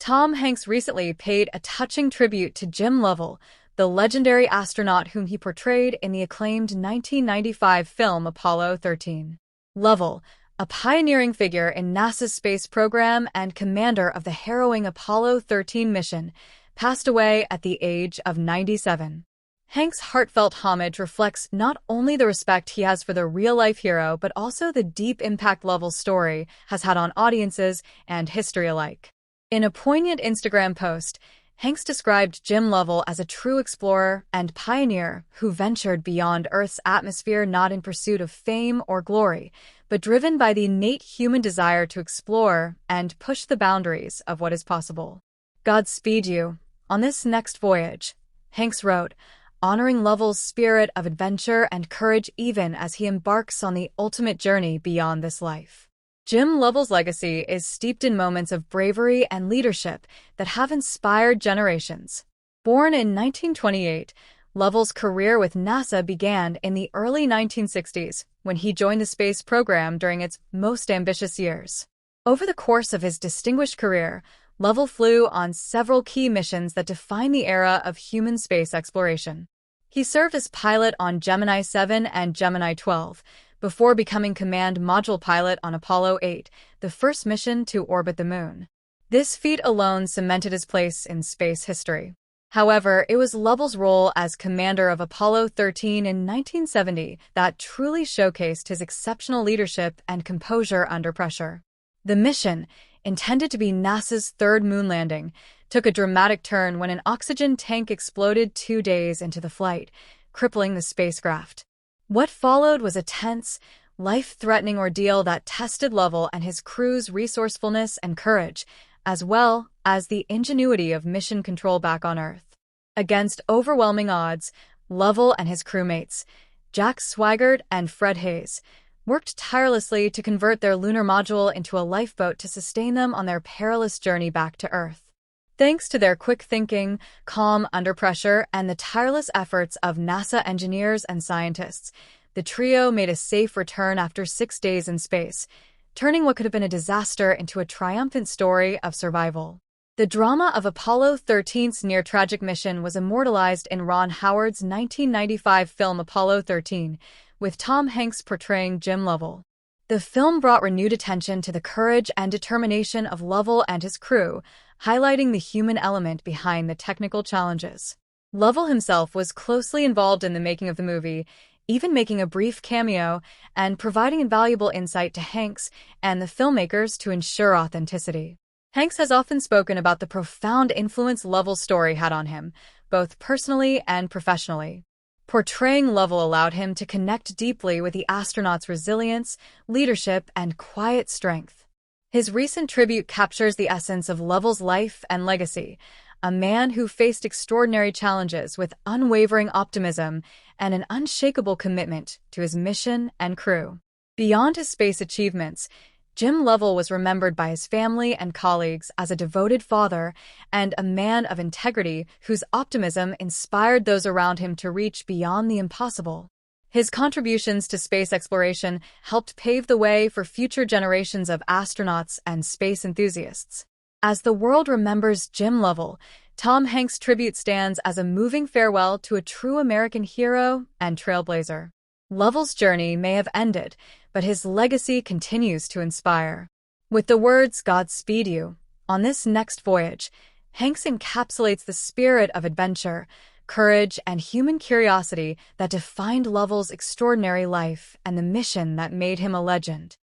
Tom Hanks recently paid a touching tribute to Jim Lovell, the legendary astronaut whom he portrayed in the acclaimed 1995 film Apollo 13. Lovell, a pioneering figure in NASA's space program and commander of the harrowing Apollo 13 mission, passed away at the age of 97. Hanks' heartfelt homage reflects not only the respect he has for the real-life hero but also the deep impact Lovell's story has had on audiences and history alike. In a poignant Instagram post, Hanks described Jim Lovell as a true explorer and pioneer who ventured beyond Earth's atmosphere not in pursuit of fame or glory, but driven by the innate human desire to explore and push the boundaries of what is possible. "Godspeed you on this next voyage," Hanks wrote, honoring Lovell's spirit of adventure and courage even as he embarks on the ultimate journey beyond this life. Jim Lovell's legacy is steeped in moments of bravery and leadership that have inspired generations. Born in 1928, Lovell's career with NASA began in the early 1960s when he joined the space program during its most ambitious years. Over the course of his distinguished career, Lovell flew on several key missions that define the era of human space exploration. He served as pilot on Gemini VII and Gemini XII, before becoming command module pilot on Apollo 8, the first mission to orbit the moon. This feat alone cemented his place in space history. However, it was Lovell's role as commander of Apollo 13 in 1970 that truly showcased his exceptional leadership and composure under pressure. The mission, intended to be NASA's third moon landing, took a dramatic turn when an oxygen tank exploded 2 days into the flight, crippling the spacecraft. What followed was a tense, life-threatening ordeal that tested Lovell and his crew's resourcefulness and courage, as well as the ingenuity of mission control back on Earth. Against overwhelming odds, Lovell and his crewmates, Jack Swigert and Fred Hayes, worked tirelessly to convert their lunar module into a lifeboat to sustain them on their perilous journey back to Earth. Thanks to their quick thinking, calm under pressure, and the tireless efforts of NASA engineers and scientists, the trio made a safe return after 6 days in space, turning what could have been a disaster into a triumphant story of survival. The drama of Apollo 13's near-tragic mission was immortalized in Ron Howard's 1995 film Apollo 13, with Tom Hanks portraying Jim Lovell. The film brought renewed attention to the courage and determination of Lovell and his crew, highlighting the human element behind the technical challenges. Lovell himself was closely involved in the making of the movie, even making a brief cameo and providing invaluable insight to Hanks and the filmmakers to ensure authenticity. Hanks has often spoken about the profound influence Lovell's story had on him, both personally and professionally. Portraying Lovell allowed him to connect deeply with the astronaut's resilience, leadership, and quiet strength. His recent tribute captures the essence of Lovell's life and legacy, a man who faced extraordinary challenges with unwavering optimism and an unshakable commitment to his mission and crew. Beyond his space achievements, Jim Lovell was remembered by his family and colleagues as a devoted father and a man of integrity whose optimism inspired those around him to reach beyond the impossible. His contributions to space exploration helped pave the way for future generations of astronauts and space enthusiasts. As the world remembers Jim Lovell, Tom Hanks' tribute stands as a moving farewell to a true American hero and trailblazer. Lovell's journey may have ended, but his legacy continues to inspire. With the words "Godspeed you" on this next voyage, Hanks encapsulates the spirit of adventure, courage, and human curiosity that defined Lovell's extraordinary life and the mission that made him a legend.